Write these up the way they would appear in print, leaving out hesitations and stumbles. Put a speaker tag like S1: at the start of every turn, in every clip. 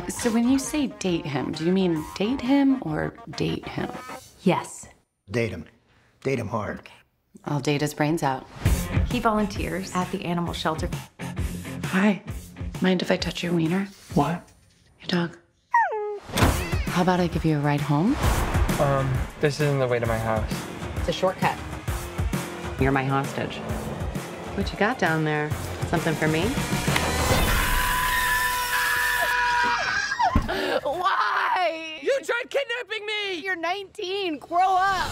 S1: So when you say date him, do you mean date him or date him?
S2: Yes.
S3: Date him. Date him hard.
S1: Okay. I'll date his brains out.
S2: He volunteers at the animal shelter.
S1: Hi. Mind if I touch your wiener?
S4: What?
S1: Your dog. How about I give you a ride home?
S4: This isn't the way to my house.
S2: It's a shortcut. You're my hostage. What you got down there? Something for me?
S1: Why?
S4: You tried kidnapping me!
S2: You're 19. Grow up.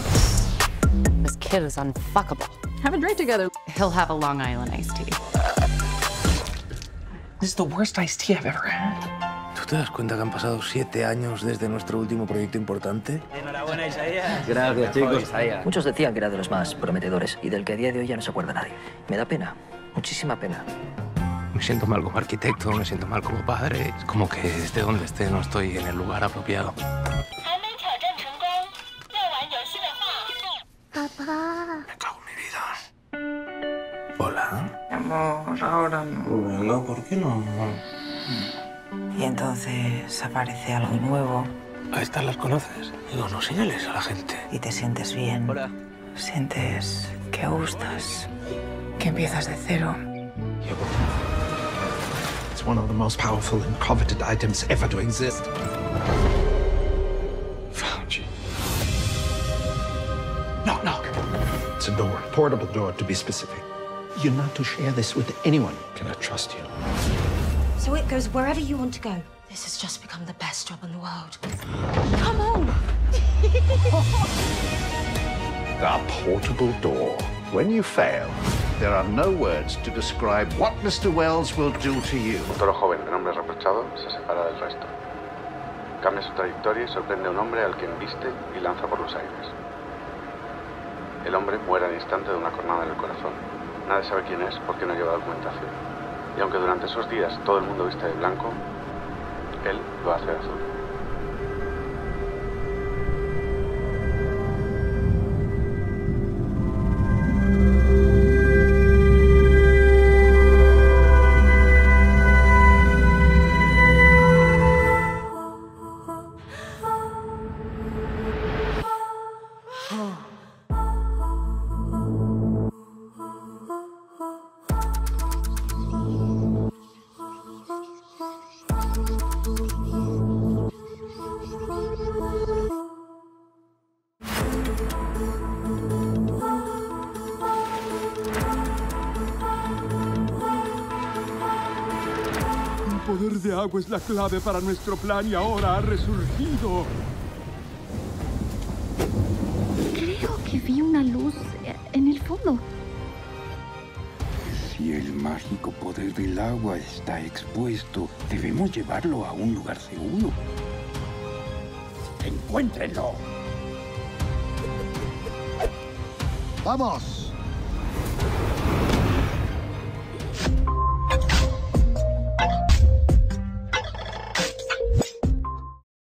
S1: This kid is unfuckable.
S2: Have a drink together.
S1: He'll have a Long Island iced tea.
S4: This is the worst iced tea I've ever had.
S5: ¿Tú te das cuenta que han pasado 7 años desde nuestro último proyecto importante?
S6: Enhorabuena, Isaías.
S5: Gracias, chicos.
S6: Muchos decían que era de los más prometedores y del que a día de hoy ya no se acuerda nadie. Me da pena, muchísima pena.
S5: Me siento mal como arquitecto, me siento mal como padre. Es como que esté donde esté no estoy en el lugar apropiado.
S7: Papá.
S5: Me cago en mi vida. Hola.
S8: Amor, ahora no.
S5: Venga, ¿por qué no?
S8: Y entonces aparece algo nuevo
S5: ¿A estas las conoces? Digo, no señales a la gente.
S8: y te sientes bien.
S6: Hola.
S8: Sientes que gustas, que empiezas de cero.
S9: It's one of the most powerful and coveted items ever to exist. Found you. Knock, knock. It's a door, portable door to be specific. You're not to share this with anyone. Can I trust you?
S7: So it goes wherever you want to go. This has just become the best job in the world. Come on!
S10: A portable door. When you fail, there are no words to describe what Mr. Wells will do to you.
S11: Un toro joven de nombre reprochado se separa del resto. Cambia su trayectoria y sorprende a un hombre al que embiste y lanza por los aires. El hombre muere al instante de una cornada en el corazón. Nadie sabe quién es porque no lleva documentación. Y aunque durante esos días todo el mundo viste de blanco, él lo hace de azul.
S12: El poder de agua es la clave para nuestro plan y ahora ha resurgido.
S7: Creo que vi una luz en el fondo.
S12: Si el mágico poder del agua está expuesto, debemos llevarlo a un lugar seguro. ¡Encuéntrenlo!
S10: ¡Vamos!